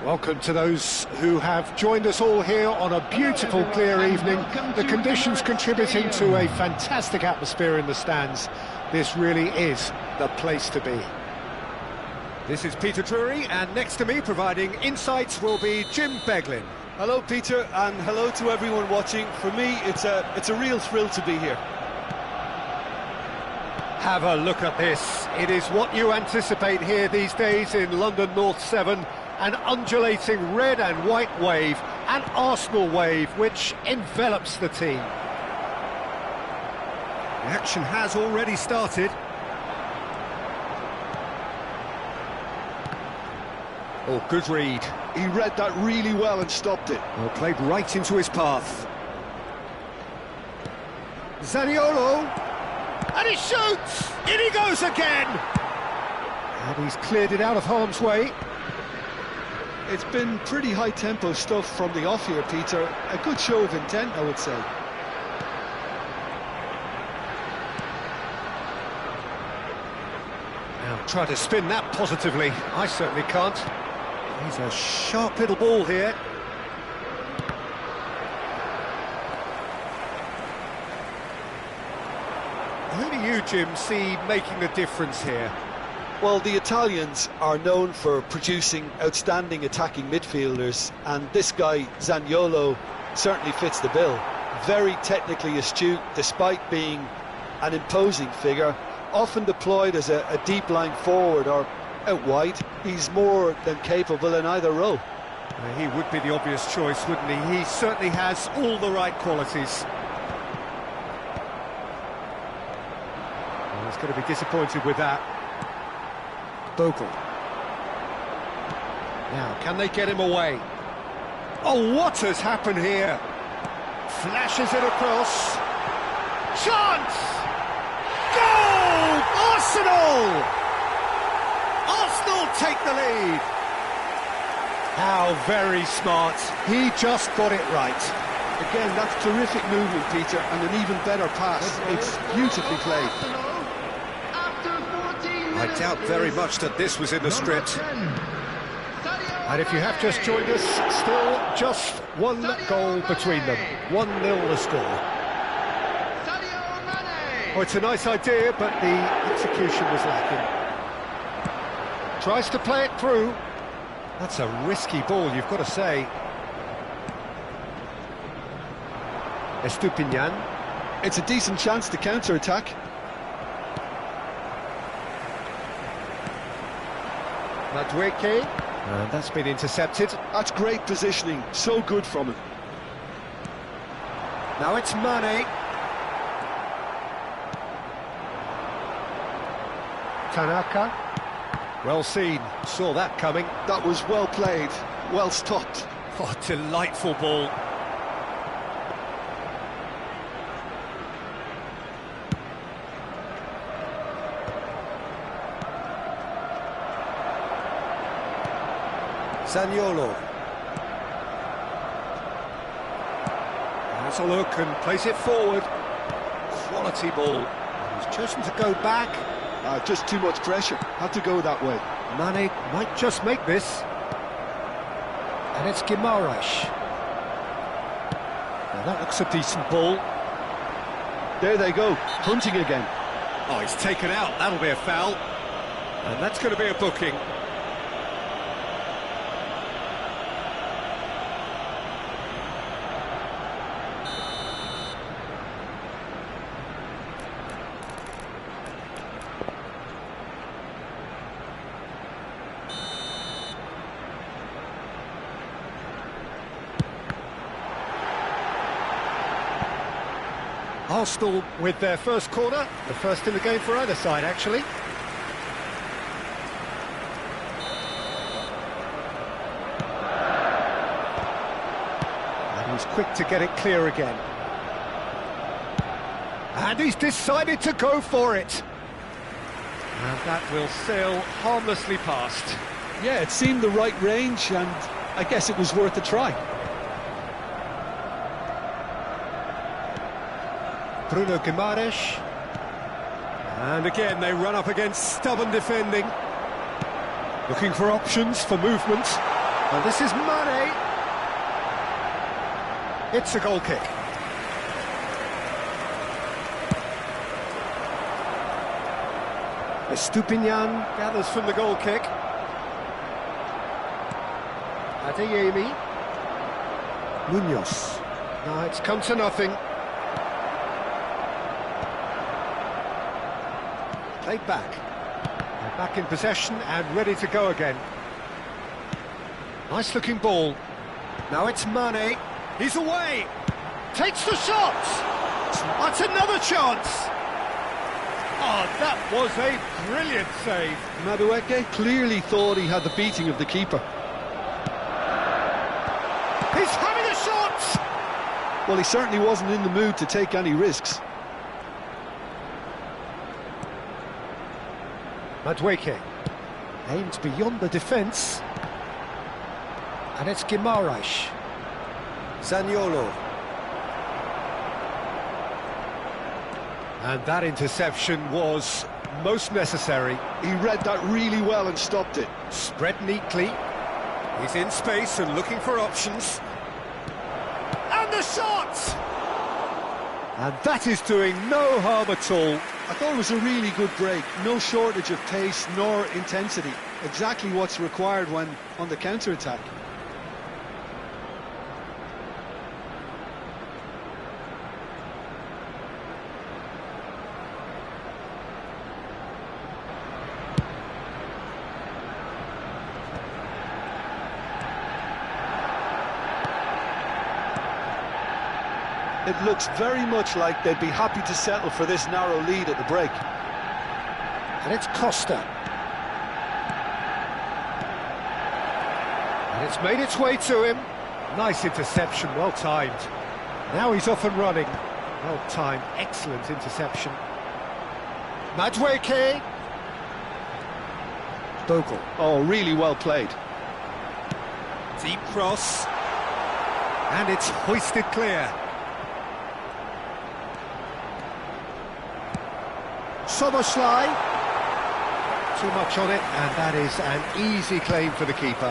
Welcome to those who have joined us all here on a beautiful, clear evening. The conditions contributing to a fantastic atmosphere in the stands. This really is the place to be. This is Peter Drury, and next to me, providing insights, will be Jim Beglin. Hello, Peter, and hello to everyone watching. For me, it's a real thrill to be here. Have a look at this. It is what you anticipate here these days in London North 7. An undulating red and white wave, an Arsenal wave, which envelops the team. The action has already started. Oh, good read. He read that really well and stopped it. Well, played right into his path. Zaniolo, and he shoots! In he goes again! And he's cleared it out of harm's way. It's been pretty high-tempo stuff from the off here, Peter. A good show of intent, I would say. Now, try to spin that positively. I certainly can't. He's a sharp little ball here. Who do you, Jim, see making the difference here? Well, the Italians are known for producing outstanding attacking midfielders, and this guy, Zaniolo, certainly fits the bill. Very technically astute, despite being an imposing figure, often deployed as a deep line forward or out wide. He's more than capable in either role. He would be the obvious choice, wouldn't he? He certainly has all the right qualities. Well, he's going to be disappointed with that. Bogle. Now, can they get him away? Oh, what has happened here? Flashes it across. Chance! Goal! Arsenal! Arsenal take the lead. How very smart. He just got it right. Again, that's terrific movement, Peter, and an even better pass. It's beautifully played. I doubt very much that this was in the script. And if you have just joined us, still just one goal between them. 1-0 the score. Oh, it's a nice idea, but the execution was lacking. Tries to play it through. That's a risky ball, you've got to say. Estupinian. It's a decent chance to counter-attack. Madueke, and that's been intercepted. That's great positioning, so good from him. Now it's Mane. Tanaka. Well seen, saw that coming. That was well played, well stopped. Oh, delightful ball. Zaniolo. Has a look and plays it forward. Quality ball. He's chosen to go back. Just too much pressure. Had to go that way. Mane might just make this. And it's Guimaraes. Now that looks a decent ball. There they go, hunting again. Oh, he's taken out. That'll be a foul. And that's going to be a booking. Arsenal with their first corner, the first in the game for either side, actually. And he's quick to get it clear again. And he's decided to go for it. And that will sail harmlessly past. Yeah, it seemed the right range, and I guess it was worth a try. Bruno Guimaraes. And again, they run up against stubborn defending. Looking for options for movement. And this is Mane. It's a goal kick. Estupinian gathers from the goal kick. Adeyemi. Munoz. No, it's come to nothing. Played back. They're back in possession and ready to go again. Nice looking ball. Now it's Mane. He's away. Takes the shot. That's another chance. Oh, that was a brilliant save. Madueke clearly thought he had the beating of the keeper. He's having a shot. Well, he certainly wasn't in the mood to take any risks. Madueke aims beyond the defence. And it's Guimaraes. Zaniolo. And that interception was most necessary. He read that really well and stopped it. Spread neatly. He's in space and looking for options. And the shot! And that is doing no harm at all. I thought it was a really good break. No shortage of pace nor intensity. Exactly what's required when on the counter-attack. It looks very much like they'd be happy to settle for this narrow lead at the break. And it's Costa. And it's made its way to him. Nice interception, well timed. Now he's off and running. Well timed, excellent interception. Madueke. Bogle. Oh, really well played. Deep cross. And it's hoisted clear. Soboslai. Too much on it, and that is an easy claim for the keeper.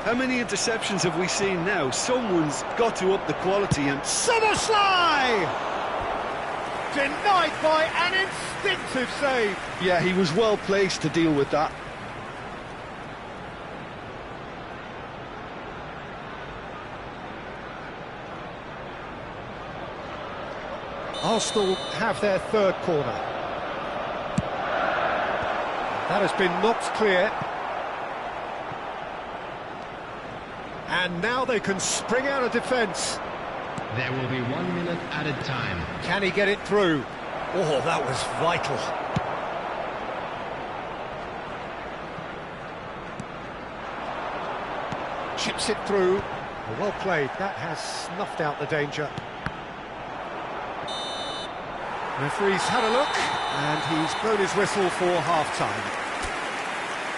How many interceptions have we seen now? Someone's got to up the quality and... Soboslai! Denied by an instinctive save. Yeah, he was well placed to deal with that. Arsenal have their third corner. That has been knocked clear. And now they can spring out of defence. There will be 1 minute added time. Can he get it through? Oh, that was vital. Chips it through. Well played. That has snuffed out the danger. Referee's had a look, and he's blown his whistle for half-time.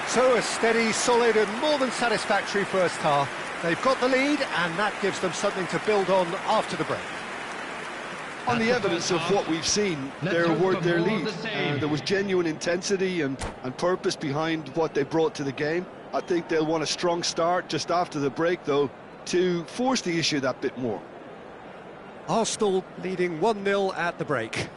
So a steady, solid and more than satisfactory first half. They've got the lead, and that gives them something to build on after the break. On the evidence of what we've seen, they're worth their lead. There was genuine intensity and purpose behind what they brought to the game. I think they'll want a strong start just after the break, though, to force the issue that bit more. Arsenal leading 1-0 at the break.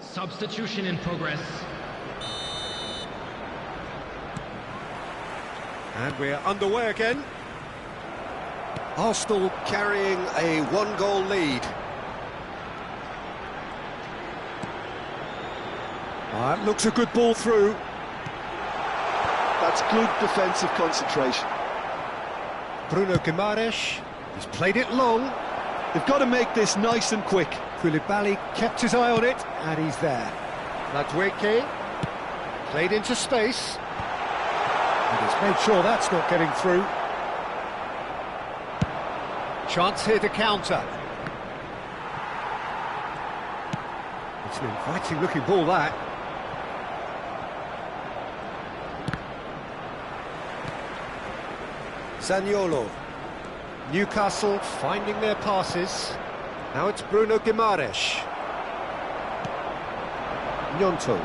Substitution in progress. And we're underway again. Arsenal carrying a one-goal lead. That looks a good ball through. That's good defensive concentration. Bruno Guimaraes, he's played it long. They've got to make this nice and quick. Koulibaly kept his eye on it, and he's there. Madueke played into space. And he's made sure that's not getting through. Chance here to counter. It's an inviting looking ball, that. Zaniolo. Newcastle finding their passes. Now it's Bruno Guimaraes. Gnonto.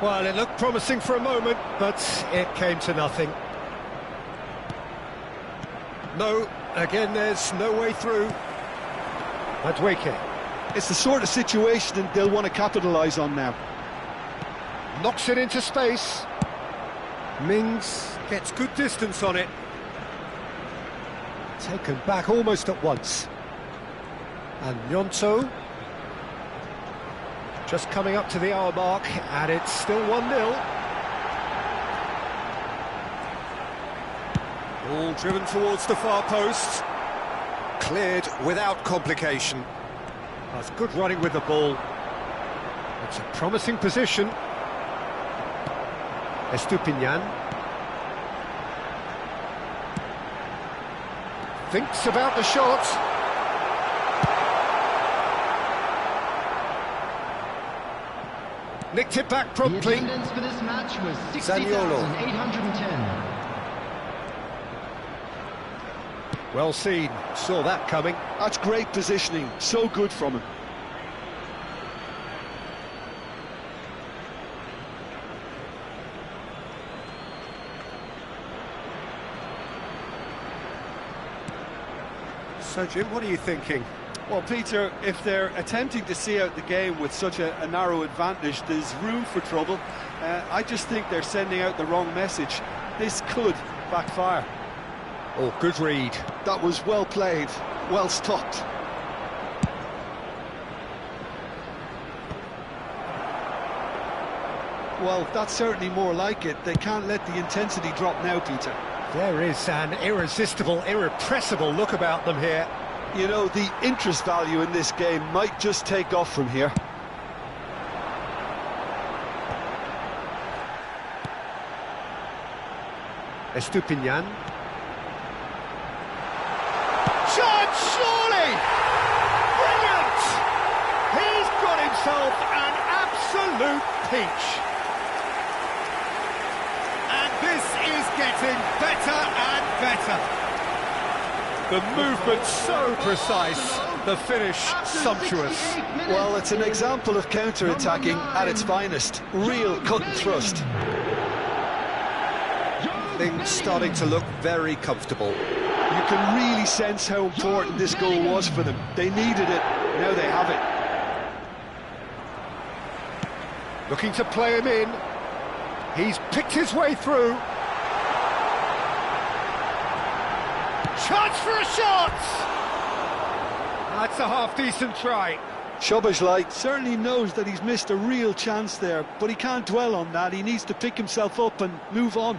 Well, it looked promising for a moment, but it came to nothing. No, again there's no way through. Madueke. It's the sort of situation they'll want to capitalise on now. Knocks it into space. Mings gets good distance on it. Taken back almost at once. And Gnonto. Just coming up to the hour mark, and it's still 1-0. All driven towards the far post. Cleared without complication. That's good running with the ball. It's a promising position. Estupinian. Thinks about the shot. Nicked it back promptly. The attendance for this match was Zaniolo. 60,810. Well seen, saw that coming. That's great positioning, so good from him. So Jim, what are you thinking? Well, Peter, if they're attempting to see out the game with such a narrow advantage, there's room for trouble. I just think they're sending out the wrong message. This could backfire. Oh, good read. That was well played, well stopped. Well, that's certainly more like it. They can't let the intensity drop now, Peter. There is an irresistible, irrepressible look about them here. You know, the interest value in this game might just take off from here. Estupinian. Shot, surely! Brilliant! He's got himself an absolute peach. And this is getting better and better. The movement so precise, the finish sumptuous. Well, it's an example of counter-attacking at its finest. Real cut and thrust. Things starting to look very comfortable. You can really sense how important this goal was for them. They needed it, now they have it. Looking to play him in. He's picked his way through. Chance for a shot! That's a half-decent try. Szoboszlai certainly knows that he's missed a real chance there, but he can't dwell on that. He needs to pick himself up and move on.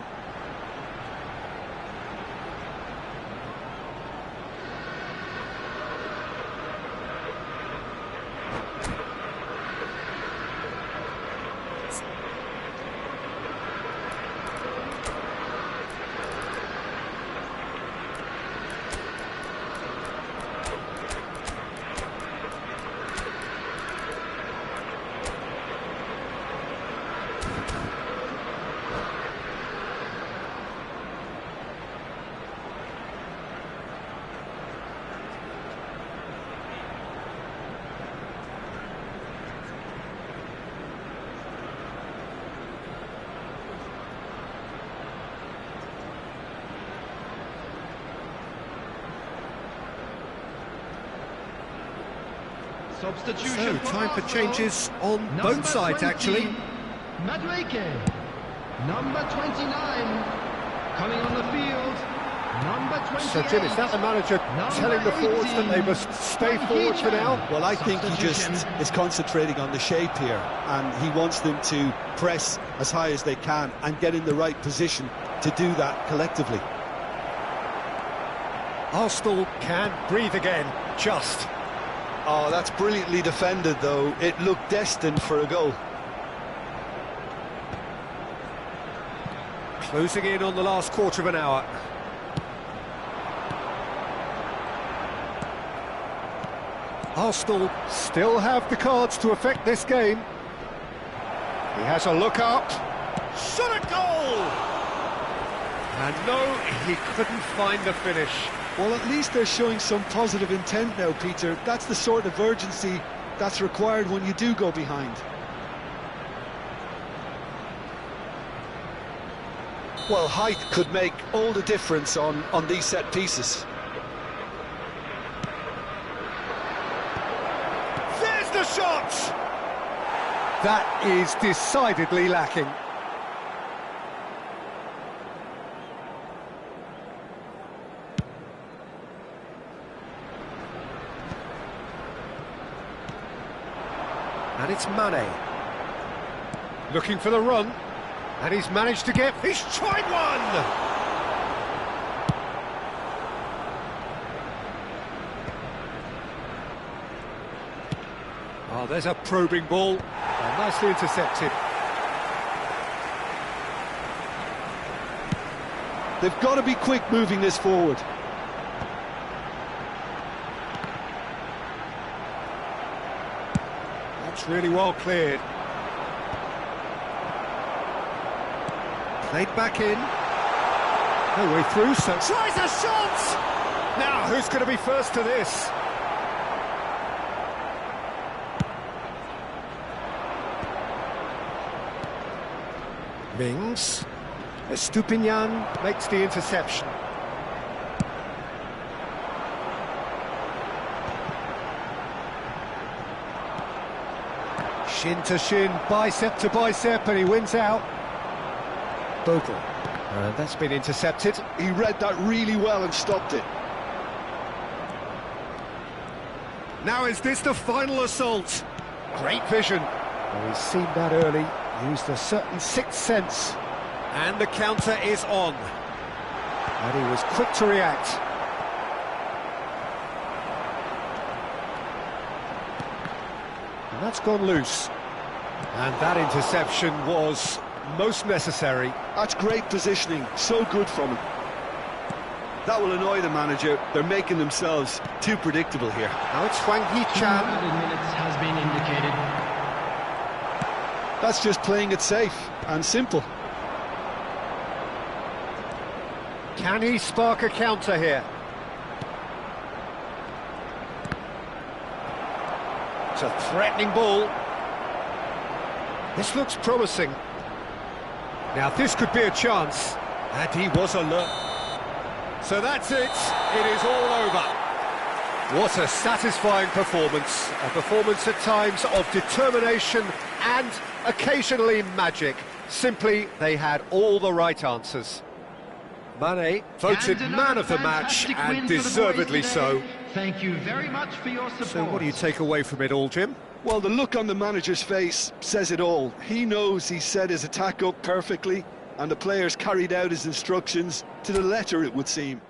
Substitution. So, time for changes on both sides, actually. Madueke. Number 29. Coming on the field. Number 28. So, Jim, is that the manager telling the forwards that they must stay forward for now? Well, I think he just is concentrating on the shape here, and he wants them to press as high as they can and get in the right position to do that collectively. Arsenal can breathe again, just. Oh, that's brilliantly defended, though. It looked destined for a goal. Closing in on the last quarter of an hour. Arsenal still have the cards to affect this game. He has a look up. Shot a goal! And no, he couldn't find the finish. Well, at least they're showing some positive intent now, Peter. That's the sort of urgency that's required when you do go behind. Well, height could make all the difference on these set pieces. There's the shot! That is decidedly lacking. And it's Mane. Looking for the run. And he's managed to get... He's tried one! Oh, there's a probing ball. Oh, nicely intercepted. They've got to be quick moving this forward. That's really well cleared. Played back in. No way through, so... Tries a shot! Now, who's going to be first to this? Mings. Estupinian makes the interception. Shin to shin, bicep to bicep, and he wins out. Bogle. And that's been intercepted. He read that really well and stopped it. Now is this the final assault? Great vision. Well, he's seen that early, used a certain sixth sense. And the counter is on. And he was quick to react. And that's gone loose. And that interception was most necessary. That's great positioning, so good from him. That will annoy the manager. They're making themselves too predictable here. Now it's Hwang Hee-chan. 2 minutes has been indicated. That's just playing it safe and simple. Can he spark a counter here? It's a threatening ball. This looks promising. Now this could be a chance, and he was alert. So that's it, it is all over. What a satisfying performance. A performance at times of determination and occasionally magic. Simply, they had all the right answers. Mane voted man of the match, and deservedly so. Thank you very much for your support. So what do you take away from it all, Jim? Well, the look on the manager's face says it all. He knows he set his attack up perfectly, and the players carried out his instructions to the letter, it would seem.